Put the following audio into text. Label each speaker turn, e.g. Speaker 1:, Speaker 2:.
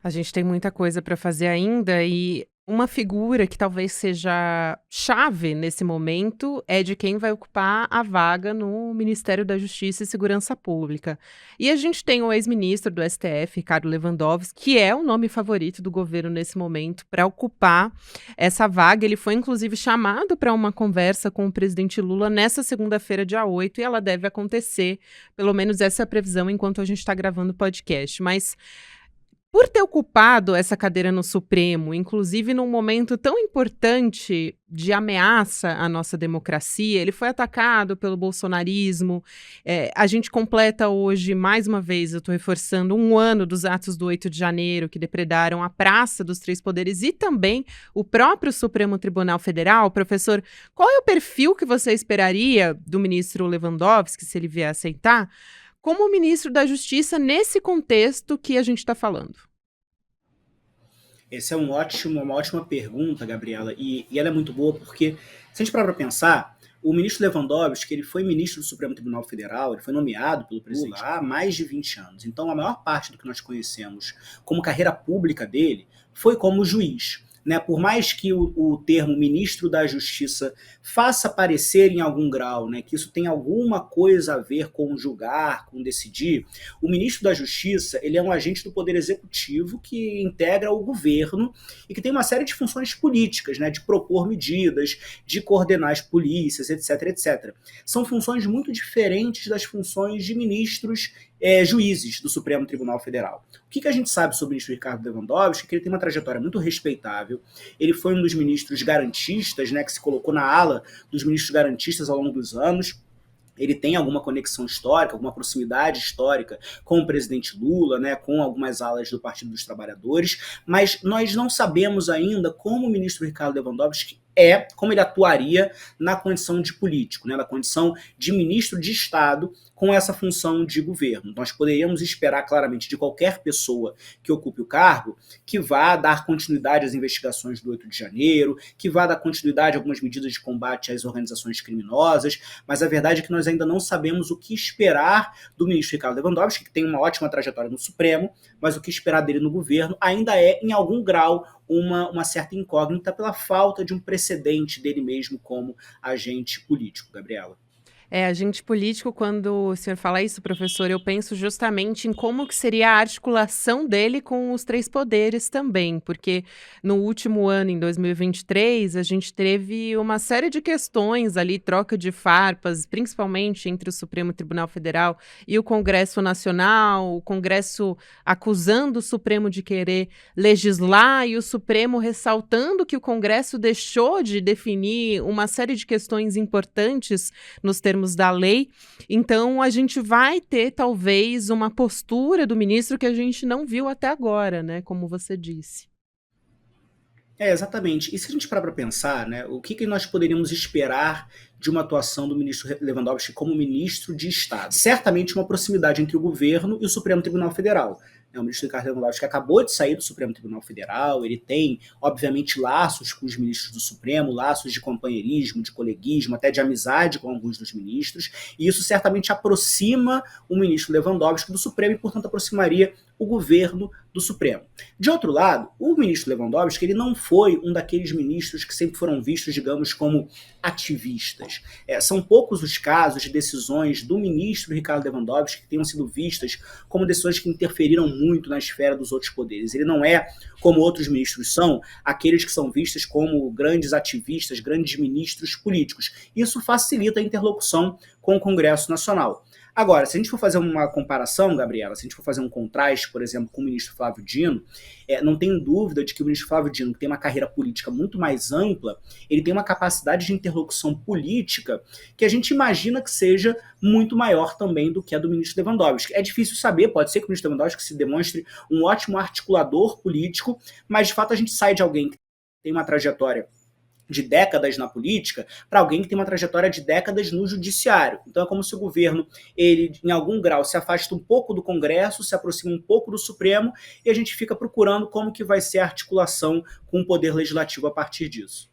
Speaker 1: A gente tem muita coisa para fazer ainda e uma figura que talvez seja chave nesse momento é de quem vai ocupar a vaga no Ministério da Justiça e Segurança Pública. E a gente tem o ex-ministro do STF, Ricardo Lewandowski, que é o nome favorito do governo nesse momento para ocupar essa vaga. Ele foi inclusive chamado para uma conversa com o presidente Lula nessa segunda-feira, dia 8, e ela deve acontecer, pelo menos essa é a previsão enquanto a gente está gravando o podcast. Mas por ter ocupado essa cadeira no Supremo, inclusive num momento tão importante de ameaça à nossa democracia, ele foi atacado pelo bolsonarismo. A gente completa hoje, mais uma vez, eu estou reforçando, 1 ano dos atos do 8 de janeiro, que depredaram a Praça dos Três Poderes e também o próprio Supremo Tribunal Federal. Professor, qual é o perfil que você esperaria do ministro Lewandowski, se ele vier aceitar, como ministro da Justiça nesse contexto que a gente está falando?
Speaker 2: Essa é uma ótima pergunta, Gabriela, e ela é muito boa porque, se a gente parar para pensar, o ministro Lewandowski ele foi ministro do Supremo Tribunal Federal, ele foi nomeado pelo presidente Lula há mais de 20 anos. Então, a maior parte do que nós conhecemos como carreira pública dele foi como juiz. Né? Por mais que o termo ministro da Justiça faça parecer em algum grau, né, que isso tem alguma coisa a ver com julgar, com decidir, o ministro da Justiça ele é um agente do Poder Executivo que integra o governo e que tem uma série de funções políticas, né, de propor medidas, de coordenar as polícias, etc, etc. São funções muito diferentes das funções de ministros juízes do Supremo Tribunal Federal. O que a gente sabe sobre o ministro Ricardo Lewandowski é que ele tem uma trajetória muito respeitável. Ele foi um dos ministros garantistas, né, que se colocou na ala dos ministros garantistas ao longo dos anos. Ele tem alguma conexão histórica, alguma proximidade histórica com o presidente Lula, né, com algumas alas do Partido dos Trabalhadores, mas nós não sabemos ainda como o ministro Ricardo Lewandowski como ele atuaria na condição de político, né, na condição de ministro de Estado com essa função de governo. Nós poderíamos esperar claramente de qualquer pessoa que ocupe o cargo que vá dar continuidade às investigações do 8 de janeiro, que vá dar continuidade a algumas medidas de combate às organizações criminosas, mas a verdade é que nós ainda não sabemos o que esperar do ministro Ricardo Lewandowski, que tem uma ótima trajetória no Supremo, mas o que esperar dele no governo ainda é, em algum grau, uma certa incógnita pela falta de um precedente dele mesmo como agente político, Gabriela.
Speaker 1: Agente político, quando o senhor fala isso, professor, eu penso justamente em como que seria a articulação dele com os três poderes também, porque no último ano, em 2023, a gente teve uma série de questões ali, troca de farpas, principalmente entre o Supremo Tribunal Federal e o Congresso Nacional, o Congresso acusando o Supremo de querer legislar e o Supremo ressaltando que o Congresso deixou de definir uma série de questões importantes nos termos da lei. Então, a gente vai ter, talvez, uma postura do ministro que a gente não viu até agora, né? Como você disse.
Speaker 2: Exatamente. E se a gente parar para pensar, né, o que nós poderíamos esperar de uma atuação do ministro Lewandowski como ministro de Estado? Certamente uma proximidade entre o governo e o Supremo Tribunal Federal. O ministro Ricardo Lewandowski acabou de sair do Supremo Tribunal Federal, ele tem, obviamente, laços com os ministros do Supremo, laços de companheirismo, de coleguismo, até de amizade com alguns dos ministros, e isso certamente aproxima o ministro Lewandowski do Supremo e, portanto, aproximaria o governo do Supremo. De outro lado, o ministro Lewandowski ele não foi um daqueles ministros que sempre foram vistos, digamos, como ativistas. São poucos os casos de decisões do ministro Ricardo Lewandowski que tenham sido vistas como decisões que interferiram muito na esfera dos outros poderes. Ele não é, como outros ministros são, aqueles que são vistos como grandes ativistas, grandes ministros políticos. Isso facilita a interlocução com o Congresso Nacional. Agora, se a gente for fazer uma comparação, Gabriela, se a gente for fazer um contraste, por exemplo, com o ministro Flávio Dino, não tenho dúvida de que o ministro Flávio Dino, que tem uma carreira política muito mais ampla, ele tem uma capacidade de interlocução política que a gente imagina que seja muito maior também do que a do ministro Lewandowski. É difícil saber, pode ser que o ministro Lewandowski se demonstre um ótimo articulador político, mas de fato a gente sai de alguém que tem uma trajetória de décadas na política para alguém que tem uma trajetória de décadas no judiciário. Então é como se o governo, ele em algum grau se afasta um pouco do Congresso, se aproxima um pouco do Supremo e a gente fica procurando como que vai ser a articulação com o Poder Legislativo a partir disso.